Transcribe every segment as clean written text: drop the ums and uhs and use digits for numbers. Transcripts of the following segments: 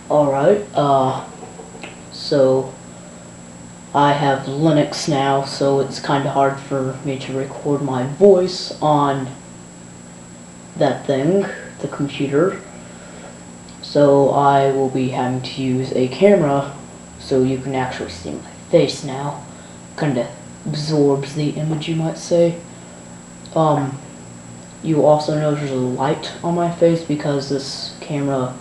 Alright, so I have Linux now, so it's kind of hard for me to record my voice on that thing, the computer. So I will be having to use a camera so you can actually see my face now. Kind of absorbs the image, you might say. You also notice there's a light on my face because this camera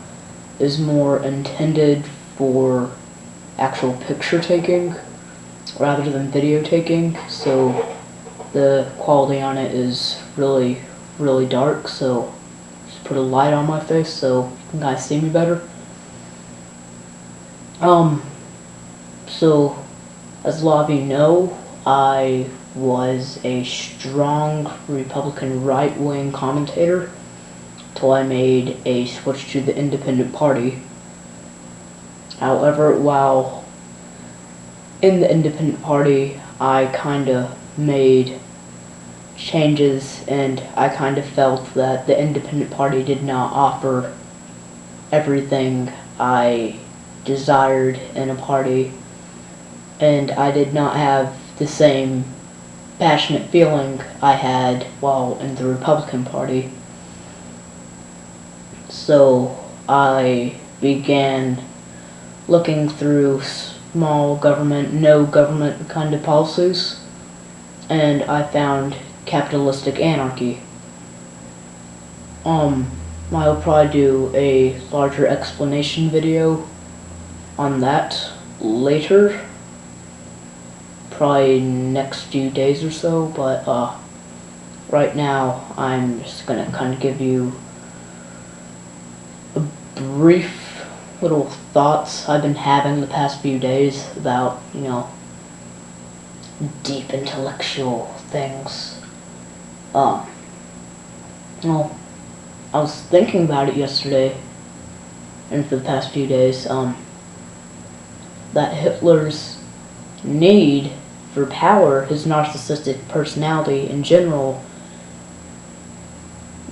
is more intended for actual picture taking rather than video taking, so the quality on it is really dark, so just put a light on my face so you can guys see me better. So as a lot of you know, I was a strong Republican right-wing commentator till I made a switch to the Independent Party. However, while in the Independent Party, I kinda made changes, and I kind of felt that the Independent Party did not offer everything I desired in a party, and I did not have the same passionate feeling I had while in the Republican Party. So I began looking through small government, no government kind of policies, and I found capitalistic anarchy. I'll probably do a larger explanation video on that later, probably next few days or so, but right now I'm just gonna kind of give you a brief little thoughts I've been having the past few days about, deep intellectual things. Well, I was thinking about it yesterday and for the past few days, that Hitler's need for power, his narcissistic personality in general,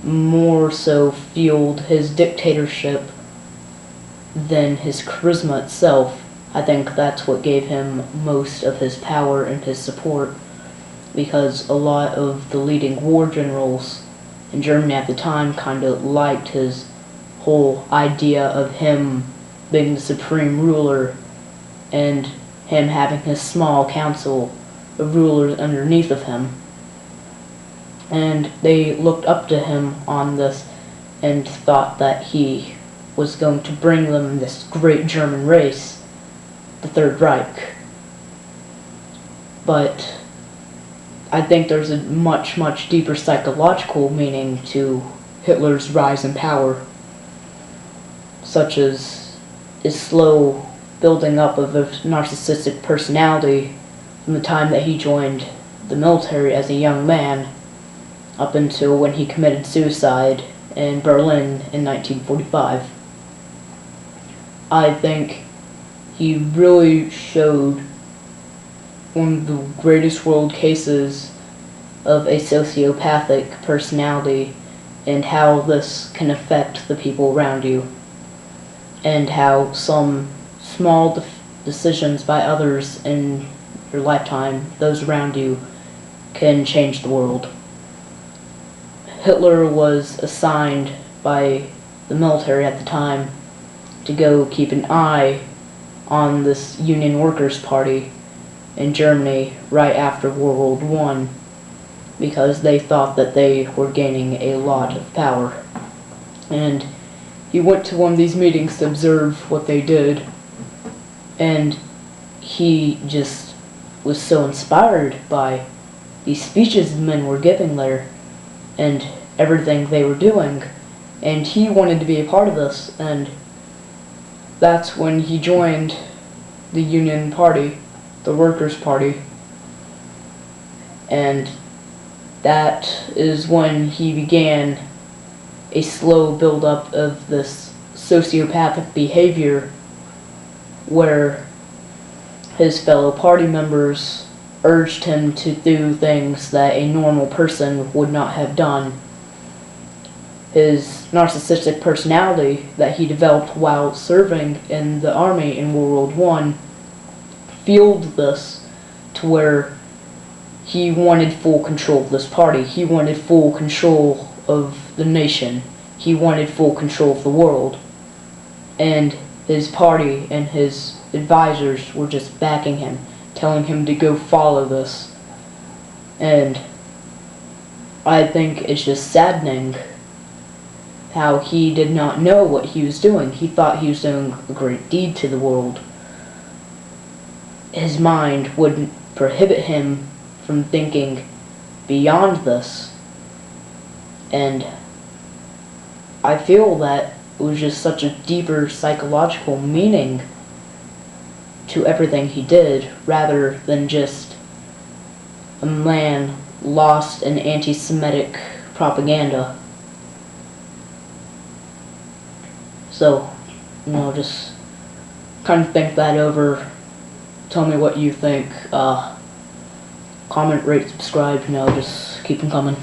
more so fueled his dictatorship than his charisma itself. I think that's what gave him most of his power and his support, because a lot of the leading war generals in Germany at the time kind of liked his whole idea of him being the supreme ruler and him having his small council of rulers underneath of him. And they looked up to him on this and thought that he was going to bring them this great German race, the Third Reich. But I think there's a much deeper psychological meaning to Hitler's rise in power, such as his slow building up of a narcissistic personality from the time that he joined the military as a young man up until when he committed suicide in Berlin in 1945. I think he really showed one of the greatest world cases of a sociopathic personality and how this can affect the people around you, and how some small decisions by others in your lifetime, those around you, can change the world. Hitler was assigned by the military at the time to go keep an eye on this Union Workers' Party in Germany right after World War I, because they thought that they were gaining a lot of power. And he went to one of these meetings to observe what they did, and he just was so inspired by these speeches the men were giving there and everything they were doing, and he wanted to be a part of this, and that's when he joined the Union Party, the Workers' Party, and that is when he began a slow build-up of this sociopathic behavior where his fellow party members urged him to do things that a normal person would not have done. his narcissistic personality that he developed while serving in the army in World War I fueled this to where he wanted full control of this party. He wanted full control of the nation. He wanted full control of the world. And his party and his advisors were just backing him, telling him to go follow this. And I think it's just saddening how he did not know what he was doing. He thought he was doing a great deed to the world. His mind wouldn't prohibit him from thinking beyond this. And I feel that it was just such a deeper psychological meaning to everything he did, rather than just a man lost in anti-Semitic propaganda. So, just kind of think that over. Tell me what you think. Comment, rate, subscribe. Just keep them coming.